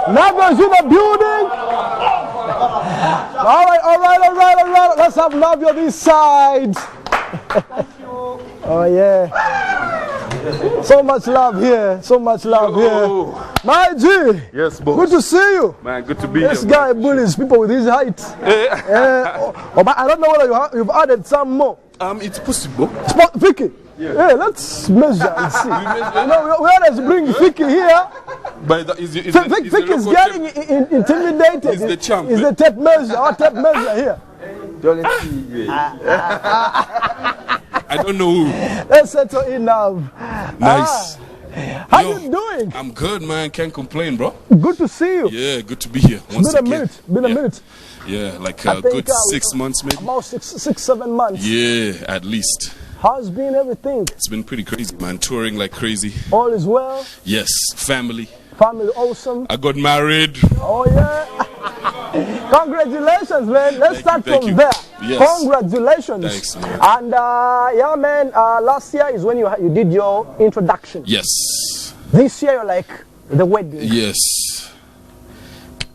Navio's in the building. All right. Let's have Navio this side. Oh yeah. So much love here. My G. Yes, boss. Good to see you. Man, good to be This here. guy bullies people with his height. But I don't know whether you've added some more. It's possible. Vicky. Yeah. Hey, let's measure and see. We always bring Vicky here. But Vicky is getting intimidated. He's the champ. He's the tape measure. Our tape measure here. I don't know who. Let's settle in now. Nice. How you doing? I'm good, man. Can't complain, bro. Good to see you. Yeah, good to be here. Once again. Been a minute. Yeah, like a good 6 months maybe. About 7 months. Yeah, at least. How's been everything? It's been pretty crazy, man. Touring like crazy. All is well? Yes, family. Family awesome? I got married. Oh yeah. Congratulations, man. Let's start from there. Yes. Congratulations. Thanks, man. And yeah, man, last year is when you did your introduction. Yes. This year you're like the wedding. Yes.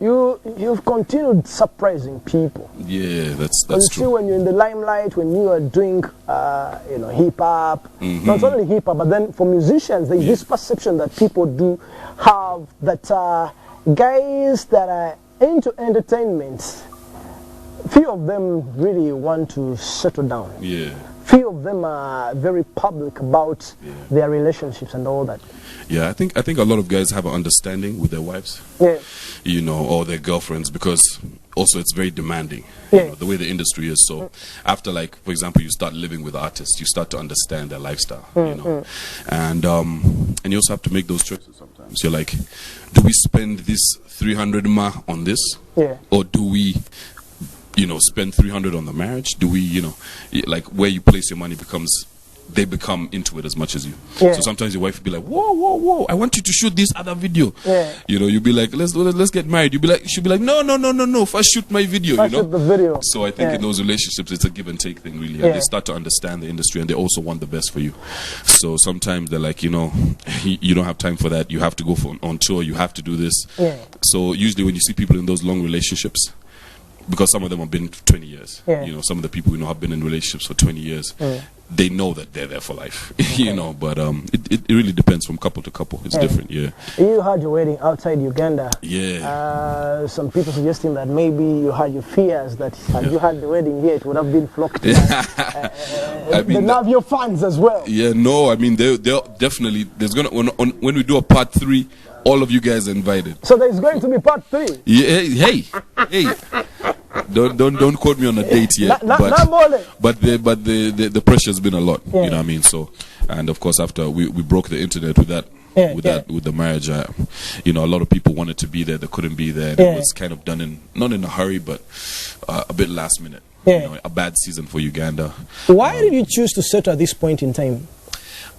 You've continued surprising people. Yeah, that's you true. see, when you're in the limelight, when you are doing hip hop, not only hip hop, but then for musicians, there's this perception that people do have that guys that are into entertainment, few of them really want to settle down. Yeah. Few of them are very public about their relationships and all that. Yeah, I think a lot of guys have an understanding with their wives. Yeah. You know, or their girlfriends, because also it's very demanding. Yeah. You know, the way the industry is. So after, like, for example, you start living with artists, you start to understand their lifestyle. You know, and you also have to make those choices sometimes. You're like, do we spend this 300 on this? Yeah. Or do we, spend 300 on the marriage? Do we, like, where you place your money they become into it as much as you. Yeah. So sometimes your wife will be like, whoa, I want you to shoot this other video. Yeah. You'll be like, let's get married. She'll be like, no, first shoot my video. Shoot the video. So I think in those relationships, it's a give and take thing, really. And they start to understand the industry, and they also want the best for you. So sometimes they're like, you don't have time for that. You have to go on tour. You have to do this. Yeah. So usually when you see people in those long relationships, because some of them have been 20 years, some of the people have been in relationships for 20 years, they know that they're there for life, but it really depends from couple to couple. It's different. You had your wedding outside Uganda. Some people suggesting that maybe you had your fears that had you had the wedding here, it would have been flocked the Navio fans as well. No, I mean, they're definitely, there's gonna, when we do a part 3, all of you guys are invited. So there's going to be part 3. Hey. Don't quote me on a date yet. But the pressure's been a lot. You know what I mean? So, and of course, after we broke the internet with that, with the marriage, a lot of people wanted to be there, they couldn't be there. And it was kind of done not in a hurry, but a bit last minute. A bad season for Uganda. Why did you choose to settle at this point in time?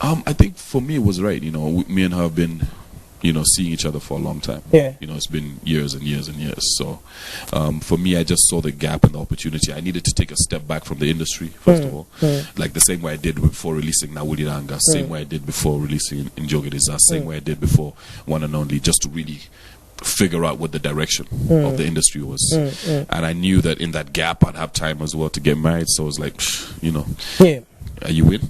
I think for me it was right. Me and her have been, seeing each other for a long time. It's been years and years and years. So for me, I just saw the gap and the opportunity. I needed to take a step back from the industry, first of all. Like the same way I did before releasing Nawuliranga, same way I did before releasing Njogediza, same way I did before One and Only, just to really figure out what the direction of the industry was. And I knew that in that gap, I'd have time as well to get married. So I was like, are you in?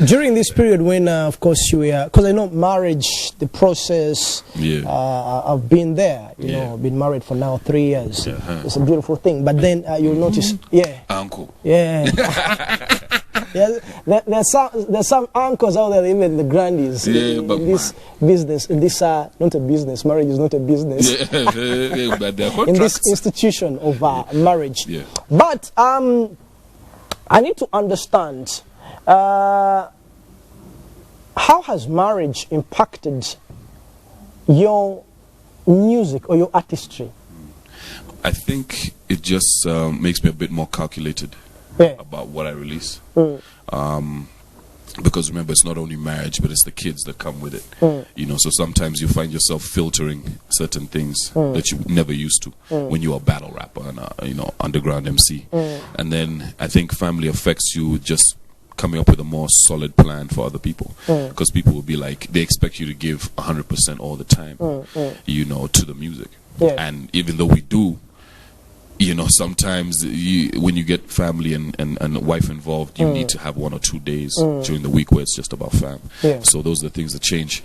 During this period when, of course, you were, because I know marriage, the process, I've been there, been married for now 3 years. It's a beautiful thing. But then you'll notice, Uncle. There's some uncles out there, even the grandies, in this business, in this, not a business, marriage is not a business. But in this institution of marriage. But, I need to understand, how has marriage impacted your music or your artistry? I think it just makes me a bit more calculated about what I release. Because remember, it's not only marriage, but it's the kids that come with it. So sometimes you find yourself filtering certain things that you never used to when you're a battle rapper and underground MC. And then I think family affects you just coming up with a more solid plan for other people, because people will be like, they expect you to give 100% all the time, you know, to the music. And even though we do, you know, sometimes when you get family and wife involved, you need to have 1 or 2 days during the week where it's just about fam. So those are the things that change.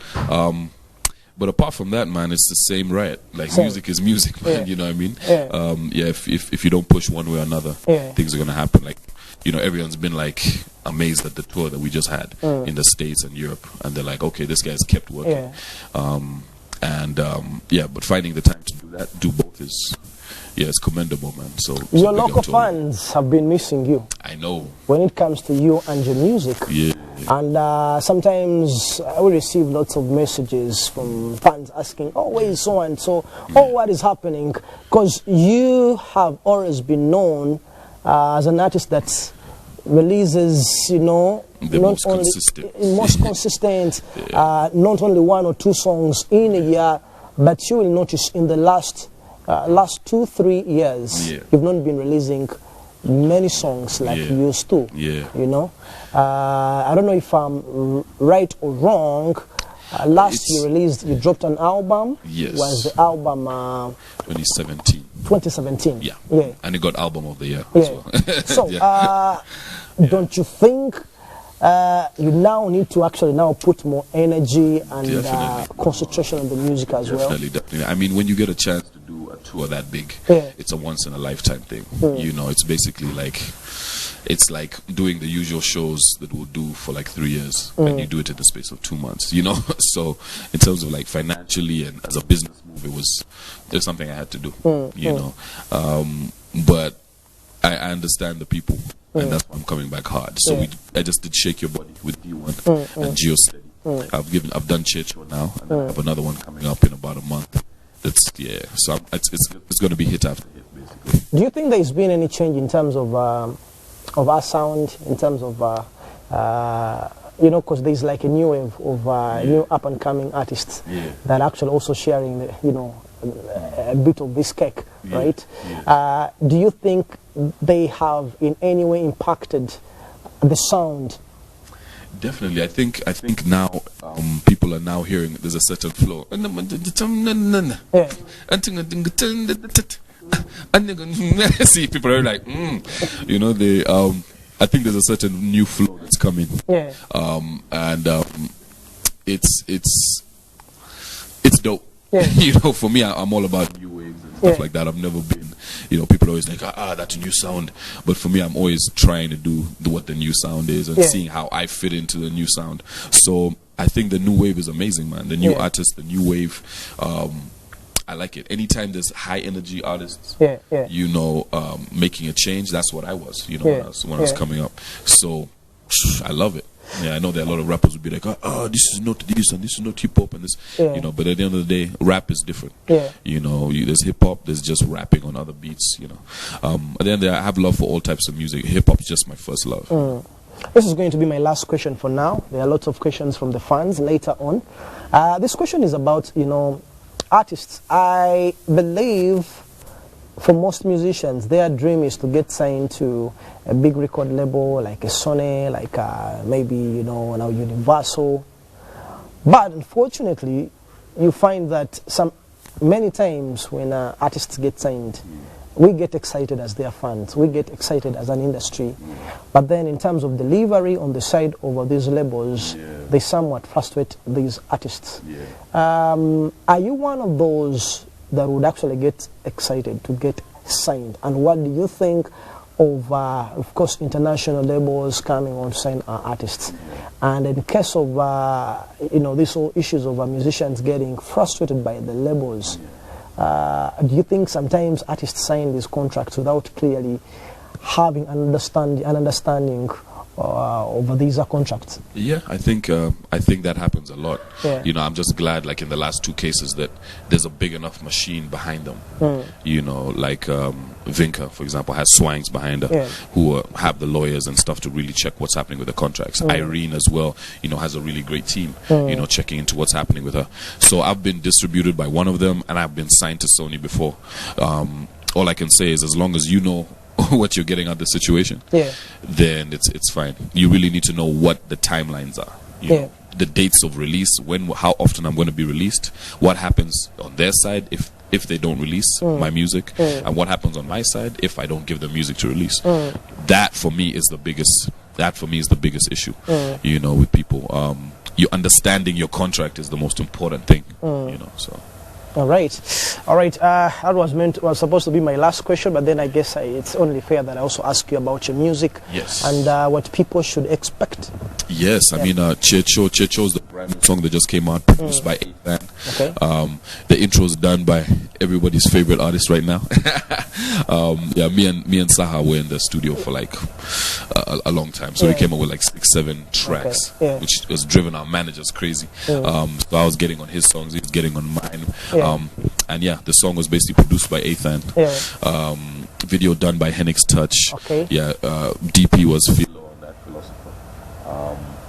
But apart from that, man, it's the same, right? Like, music is music, man. You know what I mean? If you don't push one way or another, things are gonna happen. Like, you know, everyone's been like amazed at the tour that we just had in the States and Europe, and they're like, okay, this guy's kept working. But finding the time to do both is, it's commendable, man. So your local fans have been missing you. I know. When it comes to you and your music. And sometimes we receive lots of messages from fans asking, oh, where is so and so? Oh, what is happening? Because you have always been known as an artist that releases, you know, most consistent, not only 1 or 2 songs in a year, but you will notice in the last 2-3 years, you've not been releasing many songs like you used to. You know, I don't know if I'm right or wrong. Last you dropped an album. Was the album 2017? 2017. And it got album of the year as well. So don't you think you now need to actually now put more energy and concentration on the music as well? Definitely. I mean, when you get a chance to do a tour that big, it's a once in a lifetime thing. You know, it's basically like, it's like doing the usual shows that we'll do for like 3 years, and you do it in the space of 2 months, you know. So in terms of like financially and as a business move, it was something I had to do, you know. But I understand the people, and that's why I'm coming back hard. So I just did Shake Your Body with D1 and Geo Steady. I've done Checho now, and I have another one coming up in about a month. So it's going to be hit after hit, basically. Do you think there's been any change in terms of our sound, in terms of you know, because there's like a new wave of new up and coming artists that are actually also sharing the, you know, a bit of this cake, right? Do you think they have in any way impacted the sound? Definitely. I think now people are now hearing there's a certain flow. See, people are like, you know, they I think there's a certain new flow that's coming. It's dope. You know, for me, I'm all about new waves and stuff like that. I've never been, you know, people are always like, that's a new sound. But for me, I'm always trying to do what the new sound is and seeing how I fit into the new sound. So I think the new wave is amazing, man. The new artists, the new wave, I like it. Anytime there's high energy artists, you know, making a change, that's what I was, you know, when I was coming up. So I love it. I know that a lot of rappers would be like, this is not this and this is not hip hop and this, you know. But at the end of the day, rap is different. You know, there's hip hop, there's just rapping on other beats. You know, at the end of the day, I have love for all types of music. Hip hop is just my first love. This is going to be my last question for now. There are lots of questions from the fans later on. This question is about, you know, artists. I believe for most musicians, their dream is to get signed to a big record label like a Sony, like maybe, you know, now Universal. But unfortunately, you find that many times when artists get signed, we get excited as their fans, we get excited as an industry. But then in terms of delivery on the side of these labels, they somewhat frustrate these artists. Are you one of those that would actually get excited to get signed? And what do you think of course, international labels coming on to sign artists? And in case of, you know, these whole issues of musicians getting frustrated by the labels, do you think sometimes artists sign these contracts without clearly having an understanding over these contracts? I think that happens a lot. You know, I'm just glad, like in the last 2 cases, that there's a big enough machine behind them. You know, like Vinca, for example, has Swangs behind her, who have the lawyers and stuff to really check what's happening with the contracts. Irene as well, you know, has a really great team, you know, checking into what's happening with her. So I've been distributed by one of them, and I've been signed to Sony before. All I can say is, as long as you know what you're getting out of the situation, then it's fine. You really need to know what the timelines are. You know, the dates of release, how often I'm going to be released, what happens on their side if they don't release my music, and what happens on my side if I don't give them music to release. That for me is the biggest. That for me is the biggest issue. You know, with people, you understanding your contract is the most important thing. You know, so. All right. That was supposed to be my last question, but then I guess it's only fair that I also ask you about your music. Yes. And what people should expect. Yes, I mean, Checho is the brand new song that just came out, produced by A-Fan. Okay. The intro is done by everybody's favorite artist right now. Yeah, me and Saha were in the studio for like a long time, so we came up with like 6-7 tracks, which was driven our managers crazy. So I was getting on his songs, he was getting on mine. And yeah, the song was basically produced by A-Fan. Video done by Henix Touch. Yeah, DP was Philo on that, Philosopher.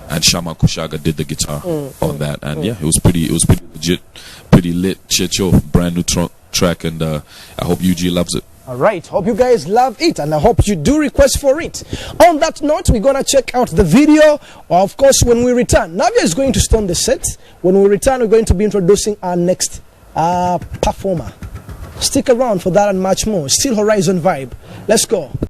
And Shama Kushaga did the guitar on that, and yeah, it was pretty legit, pretty lit. Checho, brand new track, and I hope UG loves it. All right, hope you guys love it, and I hope you do request for it. On that note, we're gonna check out the video. Of course, when we return, Navio is going to stone the set. When we return, we're going to be introducing our next performer. Stick around for that and much more. Still Horizon Vibe. Let's go.